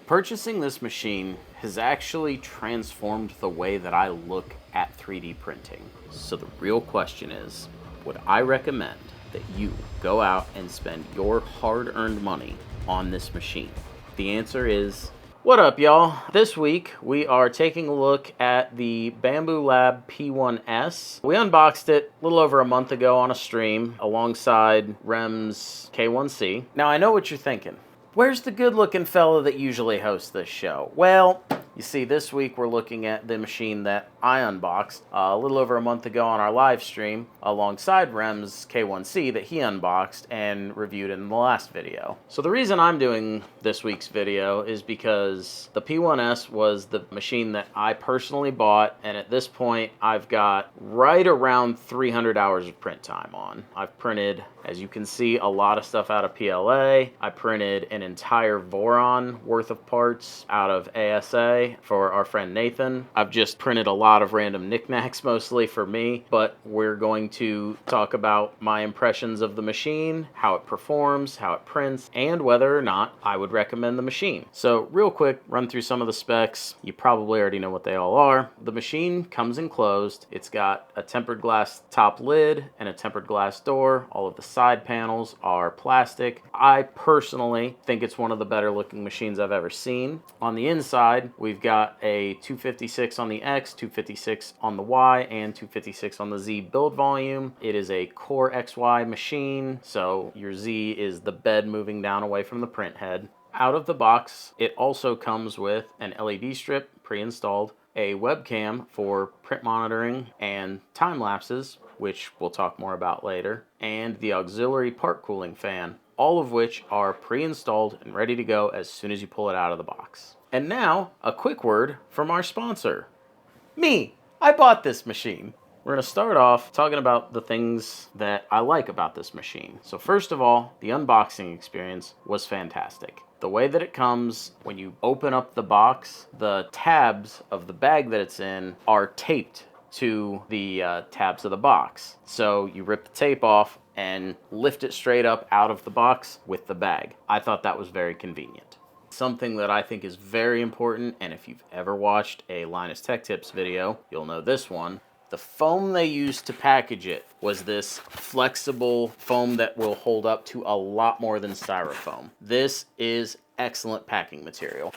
Purchasing this machine has actually transformed the way that I look at 3D printing. So the real question is, would I recommend that you go out and spend your hard-earned money on this machine? The answer is, what up, y'all? This week, we are taking a look at the Bambu Lab P1S. We unboxed it a little over a month ago on a stream alongside Rem's K1C. Now, I know what you're thinking. Where's the good-looking fella that usually hosts this show? Well, you see, this week we're looking at the machine that I unboxed a little over a month ago on our live stream alongside Rem's K1C that he unboxed and reviewed in the last video. So the reason I'm doing this week's video is because the P1S was the machine that I personally bought, and at this point I've got right around 300 hours of print time on. I've printed, as you can see, a lot of stuff out of PLA. I printed an entire Voron worth of parts out of ASA for our friend Nathan. I've just printed a lot of random knickknacks mostly for me, but we're going to talk about my impressions of the machine, how it performs, how it prints, and whether or not I would recommend the machine. So real quick, run through some of the specs. You probably already know what they all are. The machine comes enclosed. It's got a tempered glass top lid and a tempered glass door. All of the side panels are plastic. I personally think it's one of the better looking machines I've ever seen. On the inside, we've got a 256 on the X, 256 on the Y, and 256 on the Z build volume. It is a Core XY machine, so your Z is the bed moving down away from the print head. Out of the box, it also comes with an LED strip pre-installed, a webcam for print monitoring and time lapses, which we'll talk more about later, and the auxiliary part cooling fan, all of which are pre-installed and ready to go as soon as you pull it out of the box. And now, a quick word from our sponsor. Me! I bought this machine. We're going to start off talking about the things that I like about this machine. So first of all, the unboxing experience was fantastic. The way that it comes, when you open up the box, the tabs of the bag that it's in are taped to the tabs of the box. So you rip the tape off and lift it straight up out of the box with the bag. I thought that was very convenient. Something that I think is very important, and if you've ever watched a Linus Tech Tips video, you'll know this one. The foam they used to package it was this flexible foam that will hold up to a lot more than styrofoam. This is excellent packing material.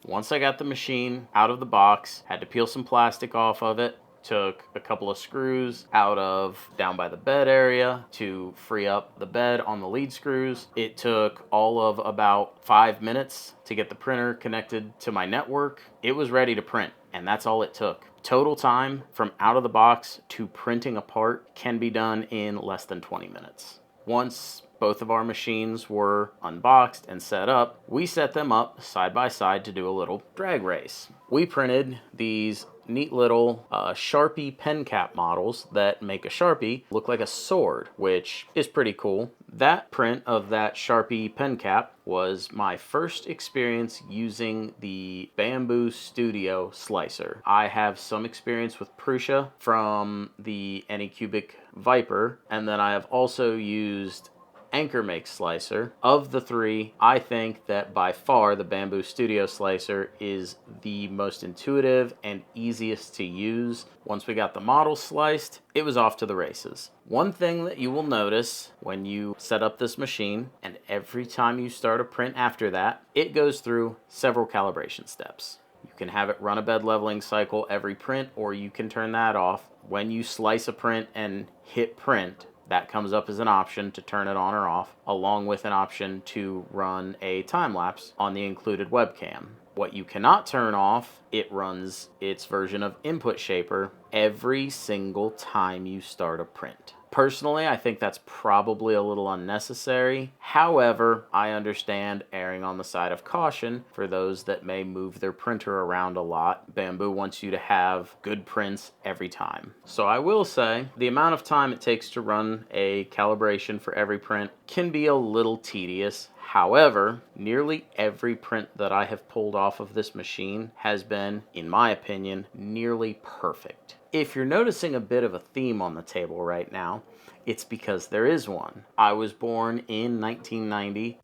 Once I got the machine out of the box, had to peel some plastic off of it, took a couple of screws out of down by the bed area to free up the bed on the lead screws. It took all of about 5 minutes to get the printer connected to my network. It was ready to print, and that's all it took. Total time from out of the box to printing a part can be done in less than 20 minutes. Once both of our machines were unboxed and set up, we set them up side by side to do a little drag race. We printed these neat little Sharpie pen cap models that make a Sharpie look like a sword, which is pretty cool. That print of that Sharpie pen cap was my first experience using the Bambu Studio slicer. I have some experience with Prusa from the Anycubic Viper, and then I have also used Anchor Make slicer. Of the three, I think that by far the Bambu Studio slicer is the most intuitive and easiest to use. Once we got the model sliced, it was off to the races. One thing that you will notice when you set up this machine, and every time you start a print after that, it goes through several calibration steps. You can have it run a bed leveling cycle every print, or you can turn that off. When you slice a print and hit print, that comes up as an option to turn it on or off, along with an option to run a time lapse on the included webcam. What you cannot turn off, it runs its version of Input Shaper every single time you start a print. Personally, I think that's probably a little unnecessary. However, I understand erring on the side of caution for those that may move their printer around a lot. Bambu wants you to have good prints every time. So I will say the amount of time it takes to run a calibration for every print can be a little tedious. However, nearly every print that I have pulled off of this machine has been, in my opinion, nearly perfect. If you're noticing a bit of a theme on the table right now, it's because there is one. I was born in 1990.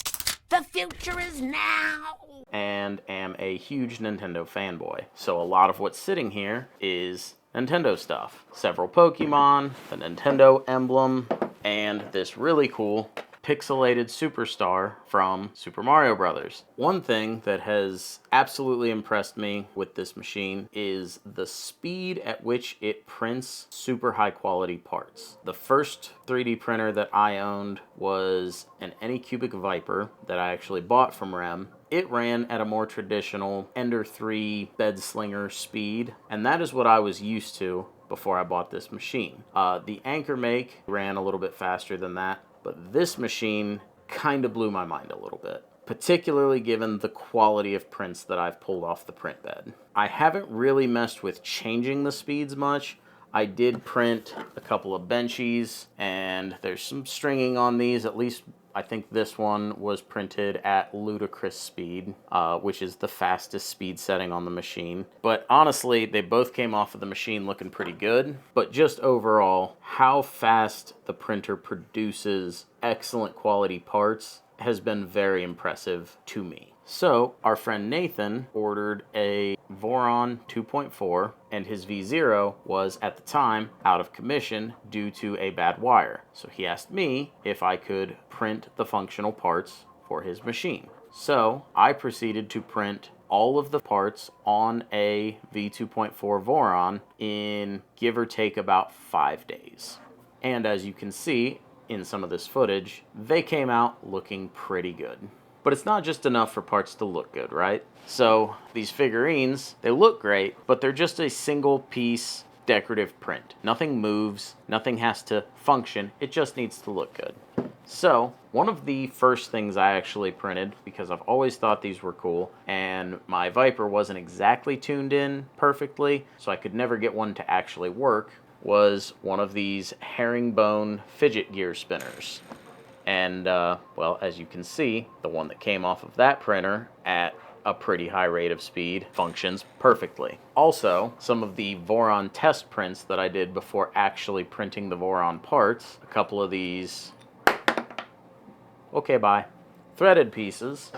The future is now! and am a huge Nintendo fanboy. So a lot of what's sitting here is Nintendo stuff. Several Pokemon, the Nintendo emblem, and this really cool pixelated superstar from Super Mario Brothers. One thing that has absolutely impressed me with this machine is the speed at which it prints super high quality parts. The first 3D printer that I owned was an Anycubic Viper that I actually bought from REM. It ran at a more traditional Ender 3 bed slinger speed, and that is what I was used to before I bought this machine. The Anchor Make ran a little bit faster than that, but this machine kind of blew my mind a little bit, particularly given the quality of prints that I've pulled off the print bed. I haven't really messed with changing the speeds much. I did print a couple of benchies, and there's some stringing on these. At least I think this one was printed at ludicrous speed, which is the fastest speed setting on the machine. But honestly, they both came off of the machine looking pretty good. But just overall, how fast the printer produces excellent quality parts has been very impressive to me. So our friend Nathan ordered a Voron 2.4, and his V0 was at the time out of commission due to a bad wire. So he asked me if I could print the functional parts for his machine. So I proceeded to print all of the parts on a V2.4 Voron in give or take about 5 days. And as you can see in some of this footage, they came out looking pretty good. But it's not just enough for parts to look good, right? So these figurines, they look great, but they're just a single piece decorative print. Nothing moves, nothing has to function, it just needs to look good. So one of the first things I actually printed, because I've always thought these were cool, and my Viper wasn't exactly tuned in perfectly, so I could never get one to actually work, was one of these herringbone fidget gear spinners. And, well, as you can see, the one that came off of that printer at a pretty high rate of speed functions perfectly. Also, some of the Voron test prints that I did before actually printing the Voron parts, a couple of these, okay, bye, threaded pieces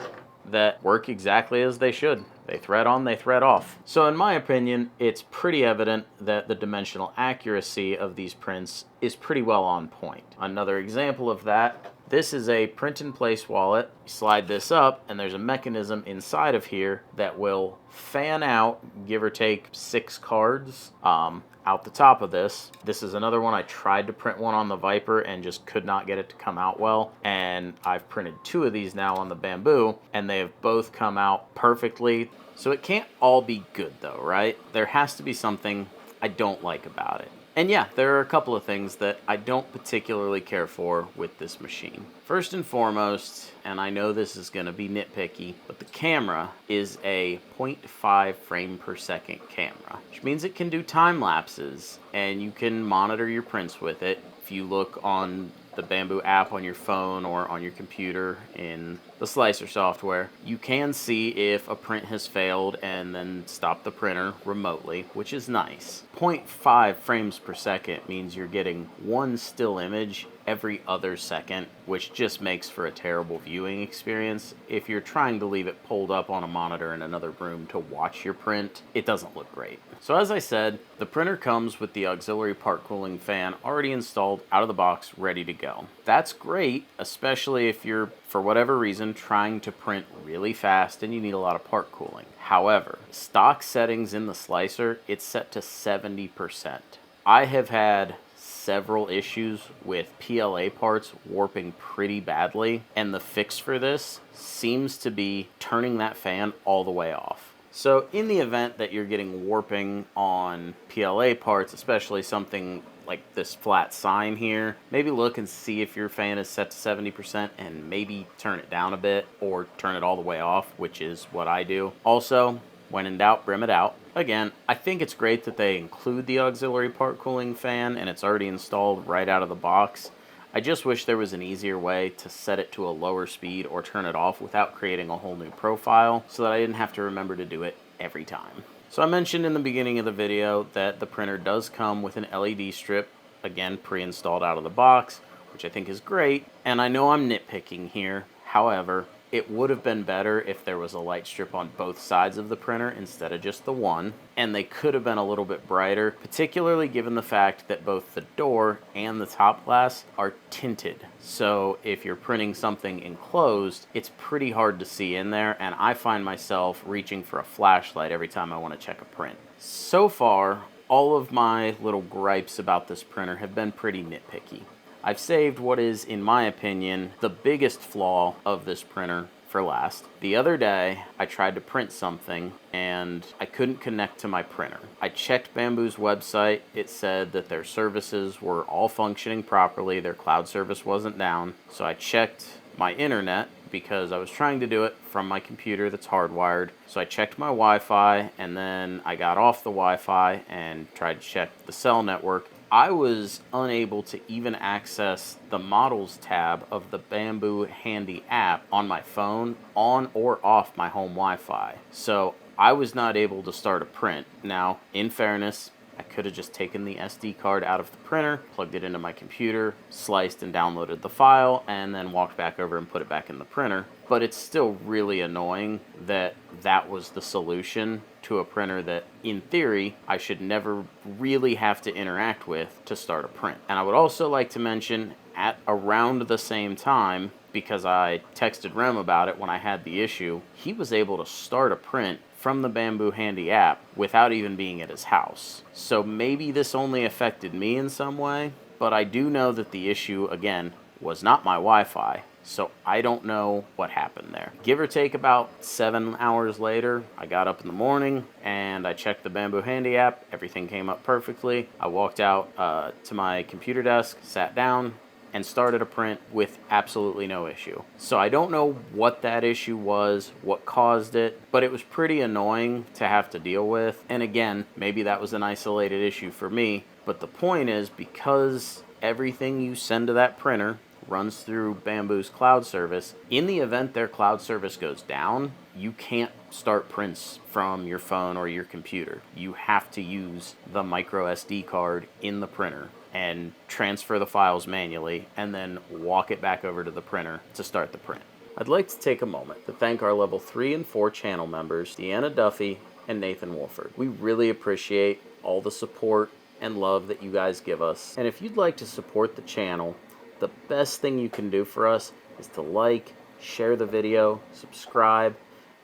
that work exactly as they should. They thread on, they thread off. So in my opinion, it's pretty evident that the dimensional accuracy of these prints is pretty well on point. Another example of that, this is a print-in-place wallet. You slide this up, and there's a mechanism inside of here that will fan out, give or take 6 cards, out the top of this. This is another one. I tried to print one on the Viper and just could not get it to come out well. And I've printed 2 of these now on the Bambu, and they have both come out perfectly. So it can't all be good though, right? There has to be something I don't like about it. And yeah, there are a couple of things that I don't particularly care for with this machine. First and foremost, and I know this is going to be nitpicky, but the camera is a 0.5 frame per second camera, which means it can do time lapses and you can monitor your prints with it. If you look on the Bambu app on your phone or on your computer in the slicer software, you can see if a print has failed and then stop the printer remotely, which is nice. 0.5 frames per second means you're getting one still image every other second, which just makes for a terrible viewing experience. If you're trying to leave it pulled up on a monitor in another room to watch your print, it doesn't look great. So as I said, the printer comes with the auxiliary part cooling fan already installed out of the box, ready to go. That's great, especially if you're, for whatever reason, trying to print really fast and you need a lot of part cooling. However, stock settings in the slicer, it's set to 70%. I have had several issues with PLA parts warping pretty badly, and the fix for this seems to be turning that fan all the way off. So in the event that you're getting warping on PLA parts, especially something like this flat sign here, maybe look and see if your fan is set to 70% and maybe turn it down a bit or turn it all the way off, which is what I do. Also, when in doubt, brim it out. Again, I think it's great that they include the auxiliary part cooling fan and it's already installed right out of the box. I just wish there was an easier way to set it to a lower speed or turn it off without creating a whole new profile so that I didn't have to remember to do it every time. So I mentioned in the beginning of the video that the printer does come with an LED strip, again pre-installed out of the box, which I think is great. And I know I'm nitpicking here, however, It would have been better if there was a light strip on both sides of the printer instead of just the one, and they could have been a little bit brighter, particularly given the fact that both the door and the top glass are tinted. So if you're printing something enclosed, it's pretty hard to see in there, and I find myself reaching for a flashlight every time I want to check a print. So far, all of my little gripes about this printer have been pretty nitpicky. I've saved what is, in my opinion, the biggest flaw of this printer for last. The other day, I tried to print something and I couldn't connect to my printer. I checked Bambu's website. It said that their services were all functioning properly. Their cloud service wasn't down. So I checked my internet because I was trying to do it from my computer that's hardwired. So I checked my Wi-Fi, and then I got off the Wi-Fi and tried to check the cell network. I was unable to even access the Models tab of the Bambu Handy app on my phone on or off my home Wi-Fi. So I was not able to start a print. Now, in fairness, I could have just taken the SD card out of the printer, plugged it into my computer, sliced and downloaded the file, and then walked back over and put it back in the printer. But it's still really annoying that that was the solution to a printer that, in theory, I should never really have to interact with to start a print. And I would also like to mention, at around the same time, because I texted Rem about it when I had the issue, he was able to start a print from the Bambu Handy app without even being at his house. So maybe this only affected me in some way, but I do know that the issue, again, was not my Wi-Fi. So I don't know what happened there. Give or take about 7 hours later, I got up in the morning and I checked the Bambu Handy app. Everything came up perfectly. I walked out to my computer desk, sat down, and started a print with absolutely no issue. So I don't know what that issue was, what caused it, but it was pretty annoying to have to deal with. And again, maybe that was an isolated issue for me, but the point is, because everything you send to that printer runs through Bambu's cloud service, in the event their cloud service goes down, you can't start prints from your phone or your computer. You have to use the micro SD card in the printer and transfer the files manually and then walk it back over to the printer to start the print. I'd like to take a moment to thank our level 3 and 4 channel members, Deanna Duffy and Nathan Wolford. We really appreciate all the support and love that you guys give us. And if you'd like to support the channel, the best thing you can do for us is to like, share the video, subscribe,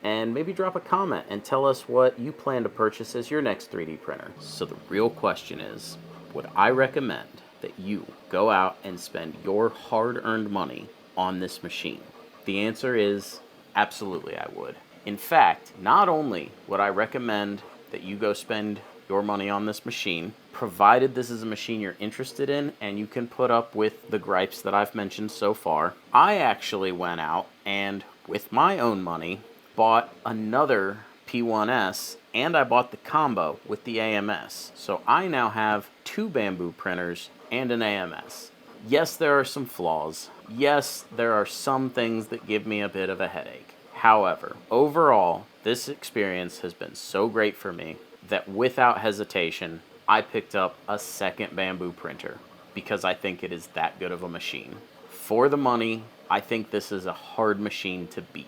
and maybe drop a comment and tell us what you plan to purchase as your next 3D printer. So the real question is, would I recommend that you go out and spend your hard-earned money on this machine? The answer is absolutely I would. In fact, not only would I recommend that you go spend your money on this machine, provided this is a machine you're interested in and you can put up with the gripes that I've mentioned so far, I actually went out and, with my own money, bought another P1S, and I bought the combo with the AMS. So I now have 2 Bambu printers and an AMS. Yes, there are some flaws. Yes, there are some things that give me a bit of a headache. However, overall, this experience has been so great for me that without hesitation, I picked up a second Bambu printer because I think it is that good of a machine. For the money, I think this is a hard machine to beat.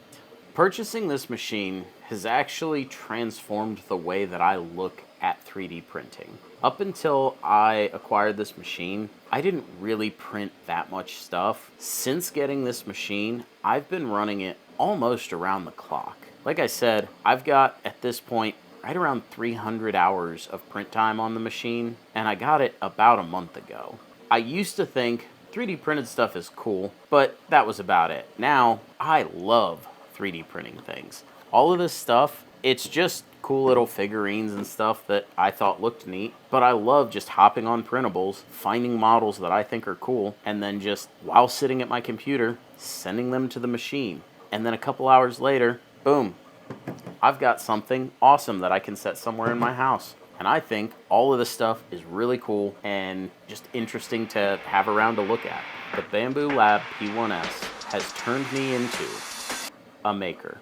Purchasing this machine has actually transformed the way that I look at 3D printing. Up until I acquired this machine, I didn't really print that much stuff. Since getting this machine, I've been running it almost around the clock. Like I said, I've got, at this point, right around 300 hours of print time on the machine, and I got it about a month ago. I used to think 3D printed stuff is cool, but that was about it. Now, I love 3D printing things. All of this stuff, it's just cool little figurines and stuff that I thought looked neat, but I love just hopping on printables, finding models that I think are cool, and then just, while sitting at my computer, sending them to the machine. And then a couple hours later, boom, I've got something awesome that I can set somewhere in my house. And I think all of this stuff is really cool and just interesting to have around to look at. The Bambu Lab P1S has turned me into a maker.